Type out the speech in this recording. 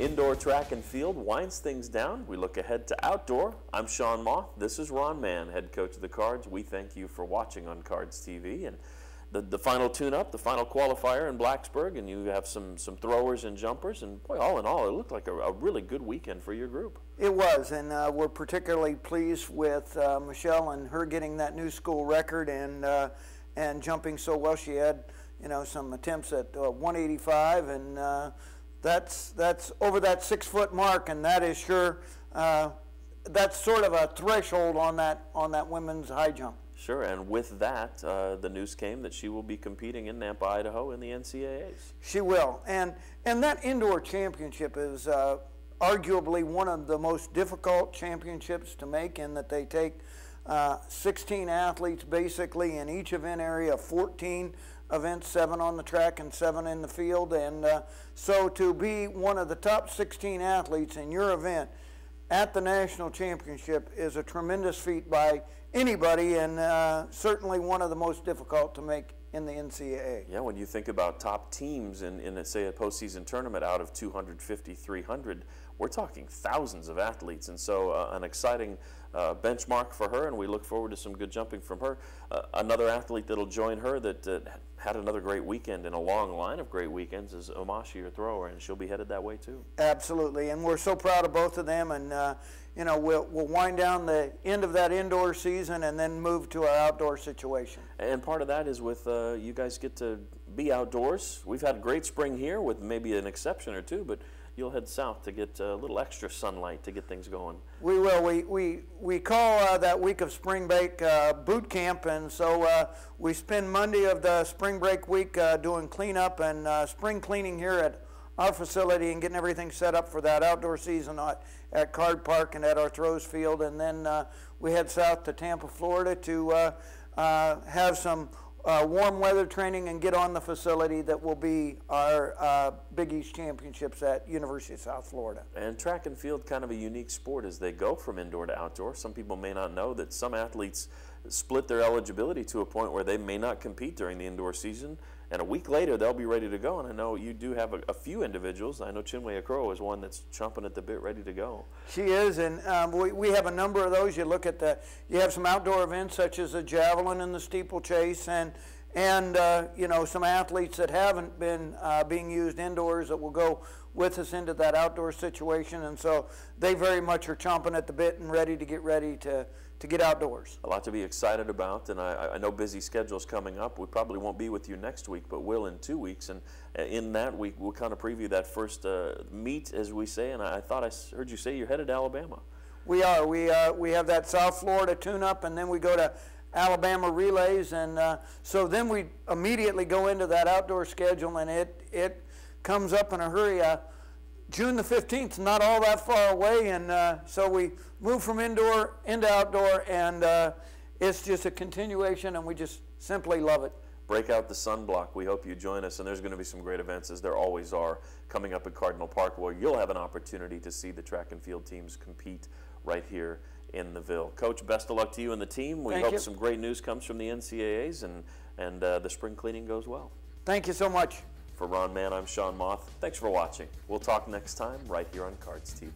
Indoor track and field winds things down. We look ahead to outdoor. I'm Sean Moth. This is Ron Mann, head coach of the Cards. We thank you for watching on Cards TV. And the final tune-up, the final qualifier in Blacksburg, and you have some throwers and jumpers. And boy, all in all, it looked like a really good weekend for your group. It was, and we're particularly pleased with Michelle and her getting that new school record and jumping so well. She had, you know, some attempts at 185, and that's over that 6-foot mark, and that is sure that's sort of a threshold on that women's high jump. Sure, and with that, the news came that she will be competing in Nampa, Idaho, in the NCAAs. She will, and that indoor championship is arguably one of the most difficult championships to make, in that they take 16 athletes basically in each event area, 14 events, 7 on the track and 7 in the field, and so to be one of the top 16 athletes in your event at the national championship is a tremendous feat by anybody, and certainly one of the most difficult to make in the NCAA. Yeah, when you think about top teams in say, a postseason tournament out of 250, 300, we're talking thousands of athletes, and so an exciting benchmark for her, and we look forward to some good jumping from her. Another athlete that'll join her that had another great weekend in a long line of great weekends is Omashi, your thrower, and she'll be headed that way too. Absolutely, and we're so proud of both of them, and you know, we'll wind down the end of that indoor season and then move to our outdoor situation. And part of that is with you guys get to be outdoors. We've had a great spring here with maybe an exception or two, but you'll head south to get a little extra sunlight to get things going. We will. We call that week of spring break boot camp, and so we spend Monday of the spring break week doing cleanup and spring cleaning here at our facility and getting everything set up for that outdoor season at Card Park and at our throws field, and then we head south to Tampa, Florida to have some warm weather training and get on the facility that will be our Big East Championships at University of South Florida. And track and field, kind of a unique sport as they go from indoor to outdoor. Some people may not know that some athletes split their eligibility to a point where they may not compete during the indoor season, and a week later they'll be ready to go. And I know you do have a few individuals. I know Chinwe Okoro is one that's chomping at the bit, ready to go. She is, and we have a number of those. You look at you have some outdoor events such as the javelin and the steeplechase, and you know, some athletes that haven't been being used indoors that will go with us into that outdoor situation, and so they very much are chomping at the bit and ready to get outdoors. A lot to be excited about, and I know busy schedules coming up. We probably won't be with you next week, but will in 2 weeks, and in that week we'll kind of preview that first meet, as we say, and I thought I heard you say you're headed to Alabama. We are. We have that South Florida tune-up, and then we go to Alabama relays, and so then we immediately go into that outdoor schedule, and it comes up in a hurry. June the 15th, not all that far away, and so we move from indoor into outdoor, and it's just a continuation, and we just simply love it. Break out the sunblock. We hope you join us, and there's going to be some great events, as there always are, coming up at Cardinal Park, where you'll have an opportunity to see the track and field teams compete right here in the Ville. Coach, best of luck to you and the team. We hope some great news comes from the NCAAs, and the spring cleaning goes well. Thank you so much. For Ron Mann, I'm Sean Moth. Thanks for watching. We'll talk next time right here on Cards TV.